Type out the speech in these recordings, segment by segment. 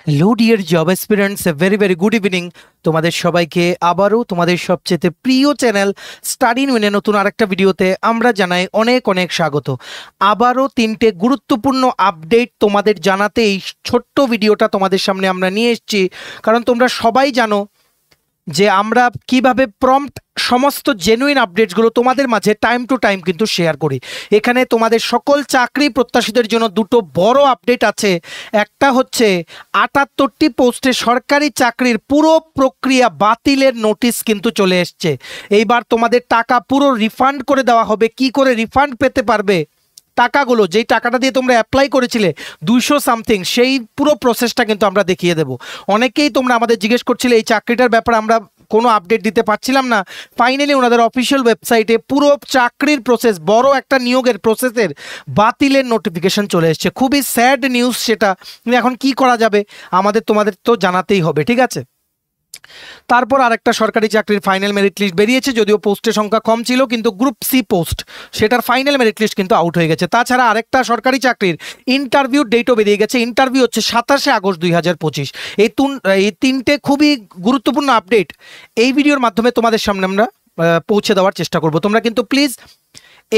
Hello dear job aspirants, a very very good evening. তোমাদের সবাইকে আবারও তোমাদের সবচেয়ে প্রিয় চ্যানেল স্টাডি ইন উইনে নতুন আরেকটা ভিডিওতে আমরা জানাই অনেক অনেক স্বাগত। আবারও তিনটে গুরুত্বপূর্ণ আপডেট তোমাদের জানাতে এই ছোট্ট ভিডিওটা তোমাদের সামনে আমরা নিয়ে এসেছি, কারণ তোমরা সবাই জানো যে আমরা কিভাবে প্রম্পট সমস্ত জেনুইন আপডেটসগুলো তোমাদের মাঝে টাইম টু টাইম কিন্তু শেয়ার করি। এখানে তোমাদের সকল চাকরি প্রত্যাশীদের জন্য দুটো বড় আপডেট আছে। একটা হচ্ছে ৭৮টি পোস্টে সরকারি চাকরির পুরো প্রক্রিয়া বাতিলের নোটিশ কিন্তু চলে এসছে। এইবার তোমাদের টাকা পুরো রিফান্ড করে দেওয়া হবে। কি করে রিফান্ড পেতে পারবে টাকাগুলো, যেই টাকাটা দিয়ে তোমরা অ্যাপ্লাই করেছিলে 200 সামথিং, সেই পুরো প্রসেসটা কিন্তু আমরা দেখিয়ে দেবো। অনেকেই তোমরা আমাদের জিজ্ঞেস করছিলে এই চাকরিটার ব্যাপারে আমরা কোনো আপডেট দিতে পারছিলাম না। ফাইনালি ওনাদের অফিসিয়াল ওয়েবসাইটে পুরো চাকরির প্রসেস, বড় একটা নিয়োগের প্রসেসের বাতিলের নোটিফিকেশন চলে এসছে। খুবই স্যাড নিউজ সেটা। এখন কি করা যাবে তোমাদের তো জানাতেই হবে, ঠিক আছে? তারপর আরেকটা সরকারি চাকরির ফাইনাল মেরিট লিস্ট বেরিয়েছে, যদিও পোস্টের সংখ্যা কম ছিল, কিন্তু গ্রুপ সি পোস্ট সেটার ফাইনাল মেরিট লিস্ট কিন্তু আউট হয়ে গেছে। তাছাড়া আরেকটা সরকারি চাকরির ইন্টারভিউ ডেটও বেরিয়ে গেছে। ইন্টারভিউ হচ্ছে 27শে আগস্ট 2025। এই তিনটে খুবই গুরুত্বপূর্ণ আপডেট এই ভিডিওর মাধ্যমে তোমাদের সামনে আমরা পৌঁছে দেওয়ার চেষ্টা করব। তোমরা কিন্তু প্লিজ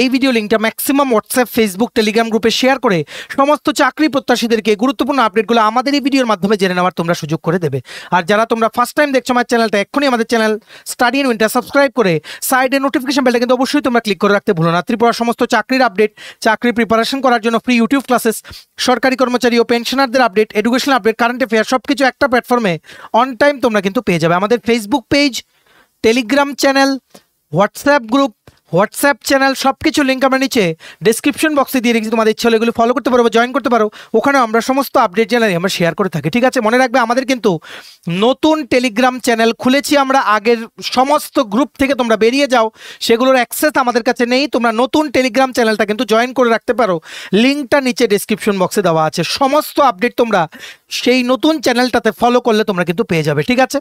এই ভিডিও লিঙ্কটা ম্যাক্সিমাম হোয়াটসঅ্যাপ, ফেসবুক, টেলিগ্রাম গ্রুপে শেয়ার করে সমস্ত চাকরি প্রত্যাশীদেরকে গুরুত্বপূর্ণ আপডেটগুলো আমাদের এই ভিডিওর মাধ্যমে জেনে নেওয়ার তোমরা সুযোগ করে দেবে। আর যারা তোমরা ফার্স্ট টাইম দেখছো আমার চ্যানেলটা, এক্ষুনি আমাদের চ্যানেল স্টাডি ইন উইনটা সাবস্ক্রাইব করে সাইডে নোটিফিকেশন বেলটা কিন্তু অবশ্যই তোমরা ক্লিক করে রাখতে ভুলো না। ত্রিপুরার সমস্ত চাকরির আপডেট, চাকরি প্রিপারেশন করার জন্য ফ্রি ইউটিউব ক্লাসেস, সরকারি কর্মচারী ও পেনশনারদের update, educational update, current affair সব কিছু একটা প্ল্যাটফর্মে অন টাইম তোমরা কিন্তু পেয়ে যাবে। আমাদের Facebook page, Telegram channel, WhatsApp group, WhatsApp channel সব কিছু লিঙ্ক আমরা নিচে ডিসক্রিপশন বক্সে দিয়ে রেখেছি। তোমাদের ইচ্ছে হলে এগুলো ফলো করতে পারো বা জয়েন করতে পারো। ওখানে আমরা সমস্ত আপডেট চ্যানেলে আমরা শেয়ার করে থাকি, ঠিক আছে? মনে রাখবে আমাদের কিন্তু নতুন টেলিগ্রাম চ্যানেল খুলেছি আমরা। আগের সমস্ত গ্রুপ থেকে তোমরা বেরিয়ে যাও, সেগুলোর অ্যাক্সেস আমাদের কাছে নেই। তোমরা নতুন টেলিগ্রাম চ্যানেলটা কিন্তু জয়েন করে রাখতে পারো, লিঙ্কটা নিচে ডিসক্রিপশন বক্সে দেওয়া আছে। সমস্ত আপডেট তোমরা সেই নতুন চ্যানেলটাতে ফলো করলে তোমরা কিন্তু পেয়ে যাবে, ঠিক আছে?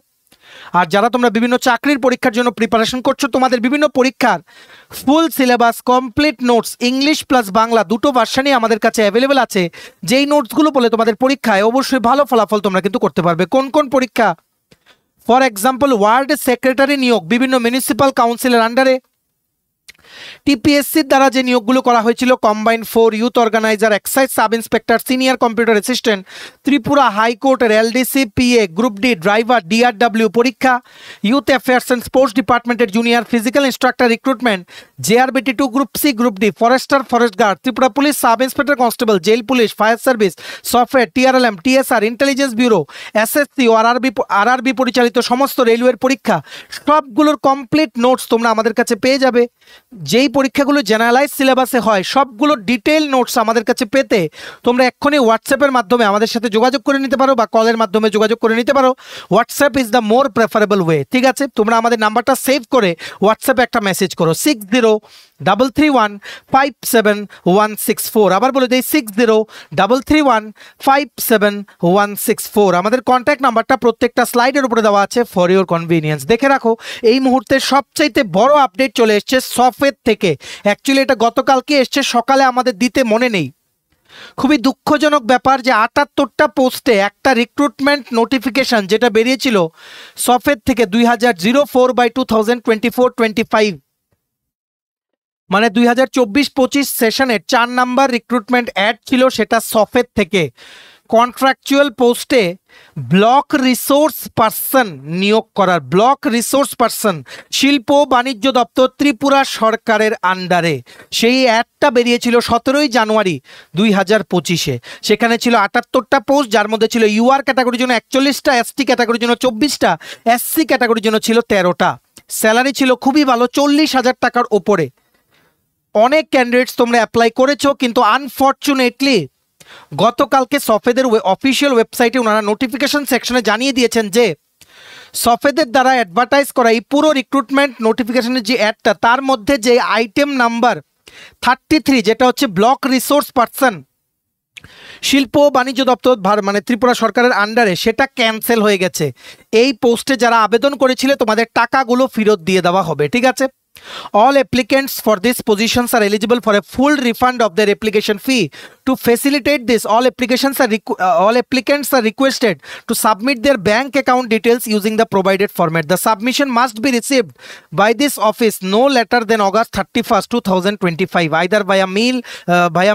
আর যারা তোমরা বিভিন্ন চাকরির পরীক্ষার জন্য প্রিপারেশন করছো, তোমাদের বিভিন্ন পরীক্ষার full syllabus, complete notes, English plus Bangla দুটো ভার্সানই আমাদের কাছে অ্যাভেলেবেল আছে। যেই নোটসগুলো বলে তোমাদের পরীক্ষায় অবশ্যই ভালো ফলাফল তোমরা কিন্তু করতে পারবে। কোন কোন পরীক্ষা? ফর এক্সাম্পল, ওয়ার্ড সেক্রেটারি নিয়োগ বিভিন্ন মিউনিসিপ্যাল কাউন্সিলের আন্ডারে, টিপিএসসির দ্বারা যে নিয়োগগুলো করা হয়েছিল, combined 4, youth organizer, excise sub inspector, senior computer assistant, Tripura হাইকোর্টের LDC, PA, group D, driver, DRW পরীক্ষা, ইউথ অ্যাফেয়ার্স অ্যান্ড স্পোর্টস ডিপার্টমেন্টের junior physical instructor recruitment, JRBT 2, group C, group D, forester, forest guard, Tripura police sub inspector constable, jail police, fire service, software, TRLM, TSR, intelligence bureau, SSC ও RRB পরিচালিত সমস্ত রেলওয়ের পরীক্ষা, সবগুলোর complete notes তোমরা আমাদের কাছে পেয়ে যাবে। যেই পরীক্ষাগুলো জেনারেলাইজ সিলেবাসে হয় সবগুলো ডিটেইল নোটস আমাদের কাছে পেতে তোমরা এক্ষুনি হোয়াটসঅ্যাপের মাধ্যমে আমাদের সাথে যোগাযোগ করে নিতে পারো বা কলের মাধ্যমে যোগাযোগ করে নিতে পারো। WhatsApp is the more preferable way, ঠিক আছে? তোমরা আমাদের নাম্বারটা সেভ করে হোয়াটসঅ্যাপে একটা মেসেজ করো 6033157164। আবার বলে দিই 6033157164। আমাদের কন্ট্যাক্ট নাম্বারটা প্রত্যেকটা স্লাইডের উপরে দেওয়া আছে ফর ইউর কনভিনিয়েন্স। দেখে রাখো, এই মুহূর্তে সবচাইতে বড় আপডেট চলে এসছে সফটওয়্যার থেকে। অ্যাকচুয়ালি এটা গতকালকে এসছে, সকালে আমাদের দিতে মনে নেই। খুবই দুঃখজনক ব্যাপার যে ৭৮টা পোস্টে একটা রিক্রুটমেন্ট নোটিফিকেশন যেটা বেরিয়েছিল সফটওয়্যার থেকে 2004/2024-25, মানে 2024-25 সেশনের 4 নাম্বার রিক্রুটমেন্ট অ্যাড ছিল, সেটা সফটওয়্যার থেকে কন্ট্রাকচুয়াল পোস্টে ব্লক রিসোর্স পার্সন নিয়োগ করার। ব্লক রিসোর্স পার্সন, শিল্প বাণিজ্য দপ্তর, ত্রিপুরা সরকারের আন্ডারে। সেই অ্যাডটা বেরিয়েছিল 17ই জানুয়ারি 2025-এ। সেখানে ছিল ৭৮টা পোস্ট, যার মধ্যে ছিল ইউআর ক্যাটাগরির জন্য 41টা, এসটি ক্যাটাগরির জন্য 24টা, এসসি ক্যাটাগরির জন্য ছিল 13টা। স্যালারি ছিল খুবই ভালো, 40,000 টাকার ওপরে। অনেক ক্যান্ডিডেটস তোমরা অ্যাপ্লাই করেছো, কিন্তু আনফর্চুনেটলি গতকালকে সফেদের অফিসিয়াল ওয়েবসাইটে ওনারা নোটিফিকেশন সেকশনে জানিয়ে দিয়েছেন যে সফেদের দ্বারা অ্যাডভার্টাইজ করা এই পুরো রিক্রুটমেন্ট নোটিফিকেশনের যে অ্যাডটা, তার মধ্যে যে আইটেম নাম্বার 33 যেটা হচ্ছে ব্লক রিসোর্স পার্সন শিল্প বাণিজ্য দপ্তর মানে ত্রিপুরা সরকারের আন্ডারে, সেটা ক্যান্সেল হয়ে গেছে। এই পোস্টে যারা আবেদন করেছিলে তোমাদের টাকাগুলো ফেরত দিয়ে দেওয়া হবে, ঠিক আছে? All applicants for these positions are eligible for a full refund of their application fee. To facilitate this, all applicants are requested to submit their bank account details using the provided format. The submission must be received by this office no later than August 31st, 2025, either via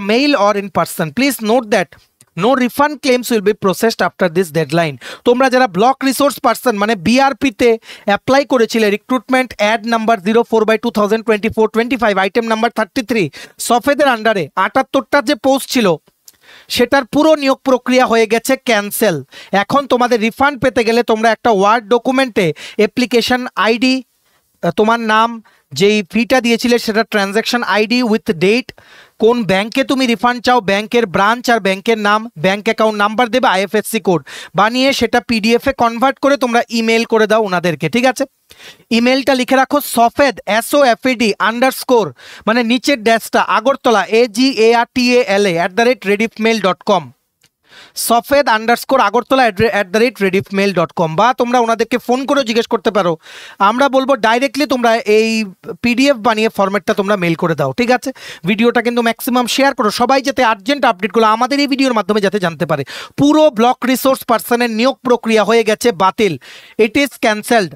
mail or in person. Please note that no refund claims will be processed after this deadline. তোমরা যারা block resource person মানে BRP তে apply করেছিলে recruitment ad number 04/2024-25 item number 33 সফেদের আন্ডারে 78টা যে post ছিল সেটার পুরো নিয়োগ প্রক্রিয়া হয়ে গেছে ক্যান্সেল। এখন তোমাদের রিফান্ড পেতে গেলে তোমরা একটা ওয়ার্ড ডকুমেন্টে অ্যাপ্লিকেশন আইডি, তোমার নাম, যেই ফিটা দিয়েছিলে সেটা ট্রানজ্যাকশন আইডি উইথ ডেট, কোন ব্যাংকে তুমি রিফান্ড চাও, ব্যাংকের ব্রাঞ্চ আর ব্যাংকের নাম, ব্যাংক অ্যাকাউন্ট নাম্বার দেবে, আইএফএসসি কোড বানিয়ে সেটা পিডিএফে কনভার্ট করে তোমরা ইমেল করে দাও ওনাদেরকে। ঠিক আছে, ইমেলটা লিখে রাখো সফেদ SOFED_ মানে নিচের ড্যাশটা আগরতলা AGARTALA@rediffmail.com, sofed_agortola@rediffmail.com, বা তোমরা ওনাদেরকে ফোন করে জিজ্ঞেস করতে পারো। আমরা বলবো ডাইরেক্টলি তোমরা এই পিডিএফ বানিয়ে ফরম্যাটটা তোমরা মেল করে দাও। ঠিক আছে, ভিডিওটা কিন্তু ম্যাক্সিমাম শেয়ার করো, সবাই যাতে আর্জেন্ট আপডেটগুলো আমাদের এই ভিডিওর মাধ্যমে যাতে জানতে পারে। পুরো ব্লক রিসোর্স পার্সনের নিয়োগ প্রক্রিয়া হয়ে গেছে বাতিল, ইট ইজ ক্যান্সেলড।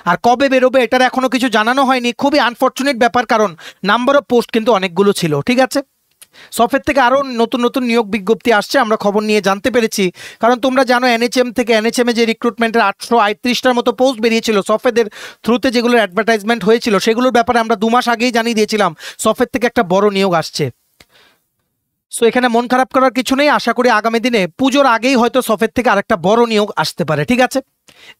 আর কবে বেরোবে এটার এখনো কিছু জানানো হয়নি, খুবই আনফর্চুনেট ব্যাপার, কারণ নাম্বার অফ পোস্ট কিন্তু অনেকগুলো ছিল। ঠিক আছে, সফের থেকে আরও নতুন নতুন নিয়োগ বিজ্ঞপ্তি আসছে, আমরা খবর নিয়ে জানতে পেরেছি, কারণ তোমরা জানো এনএচএমে যে রিক্রুটমেন্টের 830টার মতো পোস্ট বেরিয়েছিল সফেদের থ্রুতে, যেগুলোর অ্যাডভার্টাইজমেন্ট হয়েছিল সেগুলোর ব্যাপারে আমরা 2 মাস আগেই জানিয়ে দিয়েছিলাম সফের থেকে একটা বড় নিয়োগ আসছে। সো এখানে মন খারাপ করার কিছু নেই, আশা করি আগামী দিনে পুজোর আগেই হয়তো সফের থেকে আরেকটা বড় নিয়োগ আসতে পারে। ঠিক আছে,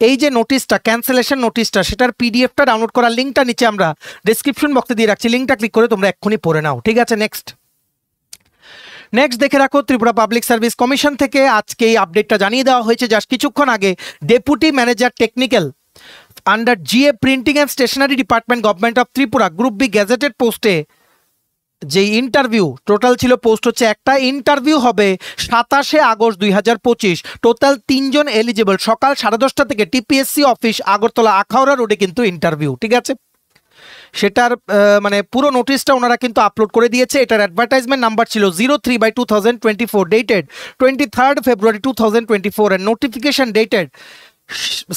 এই যে নোটিশটা, ক্যান্সেলেশন নোটিশটা, সেটার পিডিএফটা ডাউনলোড করার লিঙ্কটা নিচে আমরা ডেসক্রিপশন বক্সে দিয়ে রাখছি, লিঙ্কটা ক্লিক করে তোমরা এক্ষুনি পড়ে নাও। ঠিক আছে, নেক্সট দেখে রাখো, ত্রিপুরা পাবলিক সার্ভিস কমিশন থেকে আজকে এই আপডেটটা জানিয়ে দেওয়া হয়েছে, জাস্ট কিছুক্ষণ আগে deputy manager technical under GA printing and stationery department government of Tripura group B gazetted পোস্টে যে ইন্টারভিউ, টোটাল ছিল পোস্ট হচ্ছে একটা, ইন্টারভিউ হবে 27শে আগস্ট 2025, টোটাল 3 জন এলিজিবল, সকাল 10:30 থেকে টিপিএসসি অফিস আগরতলা আখাউড়া রোডে কিন্তু ইন্টারভিউ। ঠিক আছে, সেটার মানে পুরো নোটিশটা ওনারা কিন্তু আপলোড করে দিয়েছে। এটার অ্যাডভার্টাইজমেন্ট নাম্বার ছিল 03/2024, dated 23rd February 2024 and notification dated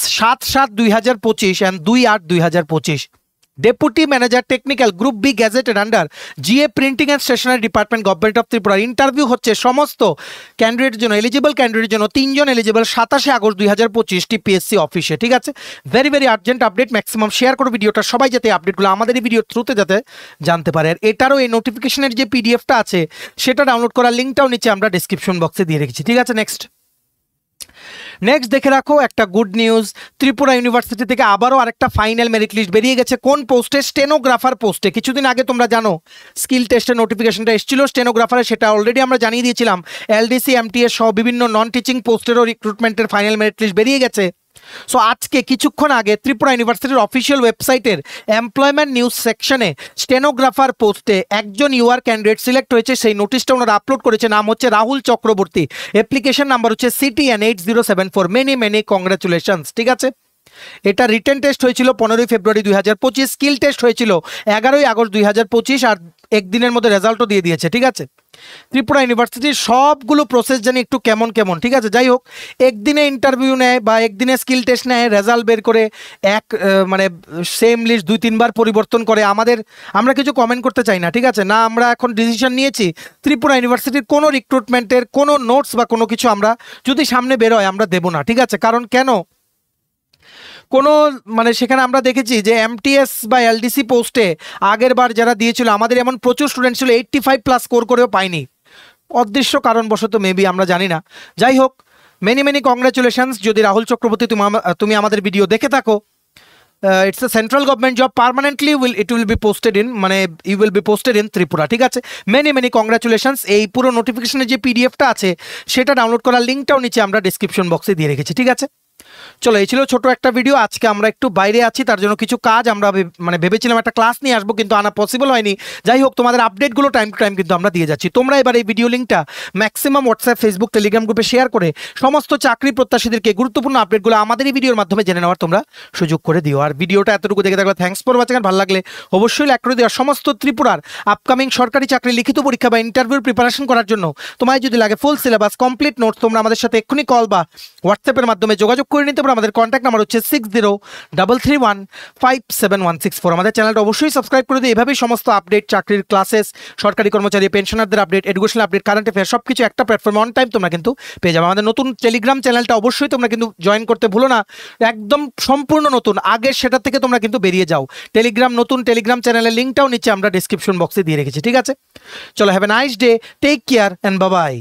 7/7/2025 and 2/8/2025। Deputy manager technical group B gazetted under GA printing and stationery department government of Tripura. Interview হচ্ছে সমস্ত ক্যান্ডিডেটের জন্য, এলিজিবল ক্যান্ডিডেটের জন্য 3 জন এলিজিবল, 27শে আগস্ট 2025 টিপিএসসি অফিসে। ঠিক আছে, very very urgent update, maximum share করো ভিডিওটা, সবাই যাতে আপডেটগুলো আমাদের এই ভিডিওর থ্রুতে যাতে জানতে পারে। আর এটারও এই নোটিফিকেশনের যে পিডিএফটা আছে সেটা ডাউনলোড করার লিঙ্কটাও নিচে আমরা ডেসক্রিপশন বক্সে দিয়ে রেখেছি। ঠিক আছে, নেক্সট দেখে রাখো একটা গুড নিউজ, ত্রিপুরা ইউনিভার্সিটি থেকে আবারও আরেকটা ফাইনাল মেরিট লিস্ট বেরিয়ে গেছে। কোন পোস্টে? স্টেনোগ্রাফার পোস্টে। কিছুদিন আগে তোমরা জানো স্কিল টেস্টের নোটিফিকেশনটা এসেছিল স্টেনোগ্রাফারে, সেটা অলরেডি আমরা জানিয়ে দিয়েছিলাম। LDC MTS সহ বিভিন্ন নন টিচিং পোস্টেরও রিক্রুটমেন্টের ফাইনাল মেরিট লিস্ট বেরিয়ে গেছে। সো আজকে কিছুক্ষণ আগে ত্রিপুরা ইউনিভার্সিটির অফিসিয়াল ওয়েবসাইটের এমপ্লয়মেন্ট নিউজ সেকশনে স্টেনোগ্রাফার পোস্টে একজন ইউআর ক্যান্ডিডেট সিলেক্ট হয়েছে, সেই নোটিশটা ওনারা আপলোড করেছে। নাম হচ্ছে রাহুল চক্রবর্তী, অ্যাপ্লিকেশন নাম্বার হচ্ছে CTN 8074। Many congratulations. ঠিক আছে, এটা রিটেন টেস্ট হয়েছিল 15 ফেব্রুয়ারি 2025, স্কিল টেস্ট হয়েছিল 11 আগস্ট 2025, আর একদিনের মধ্যে রেজাল্টও দিয়ে দিয়েছে। ঠিক আছে, ত্রিপুরা ইউনিভার্সিটির সবগুলো প্রসেস জানি একটু কেমন। ঠিক আছে, যাই হোক, একদিনে ইন্টারভিউ নেয় বা একদিনে স্কিল টেস্ট নেয়, রেজাল্ট বের করে মানে সেম লিস্ট 2-3 বার পরিবর্তন করে। আমরা কিছু কমেন্ট করতে চাই না। ঠিক আছে, না আমরা এখন ডিসিশন নিয়েছি ত্রিপুরা ইউনিভার্সিটির কোনো রিক্রুটমেন্টের কোনো নোটস বা কোনো কিছু আমরা যদি সামনে বেরোয় আমরা দেবো না। ঠিক আছে, কারণ কেন কোনো মানে সেখানে আমরা দেখেছি যে MTS বা LDC পোস্টে আগের বার যারা দিয়েছিল, আমাদের এমন প্রচুর স্টুডেন্ট ছিল 85+ স্কোর করেও পায়নি, অদৃশ্য কারণবশত মেবি, আমরা জানি না। যাই হোক, মেনি কংগ্রাচুলেশনস। যদি রাহুল চক্রবর্তী তুমি আমাদের ভিডিও দেখে থাকো, it's a central government job, permanently it will be posted in, মানে you will be posted in Tripura. ঠিক আছে, মেনি কংগ্রাচুলেশনস। এই পুরো নোটিফিকেশনের যে পিডিএফটা আছে সেটা ডাউনলোড করার লিঙ্কটাও নিচে আমরা ডিসক্রিপশন বক্সে দিয়ে রেখেছি। ঠিক আছে, চলো, এই ছিল ছোট একটা ভিডিও। আজকে আমরা একটু বাইরে আছি, তার জন্য কিছু কাজ আমরা ভেবেছিলাম একটা ক্লাস নিয়ে আসবো, কিন্তু আনা পসিবল হয়নি। যাই হোক, তোমাদের আপডেটগুলো টাইম টু টাইম কিন্তু আমরা দিয়ে যাচ্ছি। তোমরা এবার এই ভিডিও লিঙ্কটা ম্যাক্সিমাম হোয়াটসঅ্যাপ, ফেসবুক, টেলিগ্রাম গ্রুপে শেয়ার করে সমস্ত চাকরি প্রত্যাশীদেরকে গুরুত্বপূর্ণ আপডেটগুলো আমাদের এই ভিডিওর মাধ্যমে জেনে নেওয়ার তোমরা সুযোগ করে দিও। আর ভিডিওটা এতটুকু দেখে থাকলে থ্যাঙ্কস ফর ওয়াচিং। ভালো লাগলে অবশ্যই লাইক করে দিও। সমস্ত ত্রিপুরার আপকামিং সরকারি চাকরি লিখিত পরীক্ষা বা ইন্টারভিউর প্রিপারেশন করার জন্য তোমায় যদি লাগে ফুল সিলেবাস, কমপ্লিট নোটস, তোমরা আমাদের সাথে এক্ষুনি কল বা হোয়াটসঅ্যাপের মাধ্যমে যোগাযোগ করে নিতে পারো। আমাদের কন্ট্যাক্ট নাম্বার হচ্ছে 6033157164। আমাদের চ্যানেলটা অবশ্যই সাবস্ক্রাইব করে দিও। এভাবেই সমস্ত আপডেট, চাকরির ক্লাসেস, সরকারি কর্মচারী, পেনশনারদের update, educational update, current affair সবকিছু একটা প্ল্যাটফর্মে অন টাইম তোমরা কিন্তু পেয়ে যাবে। আমাদের নতুন টেলিগ্রাম চ্যানেলটা অবশ্যই তোমরা কিন্তু জয়েন করতে ভুলো না, একদম সম্পূর্ণ নতুন, আগের সেটা থেকে তোমরা কিন্তু বেরিয়ে যাও। নতুন টেলিগ্রাম চ্যানেলের লিঙ্কটাও নিচে আমরা ডিসক্রিপশন বক্সে দিয়ে রেখেছি, ঠিক আছে? চলো, have a nice day, take care and bye by.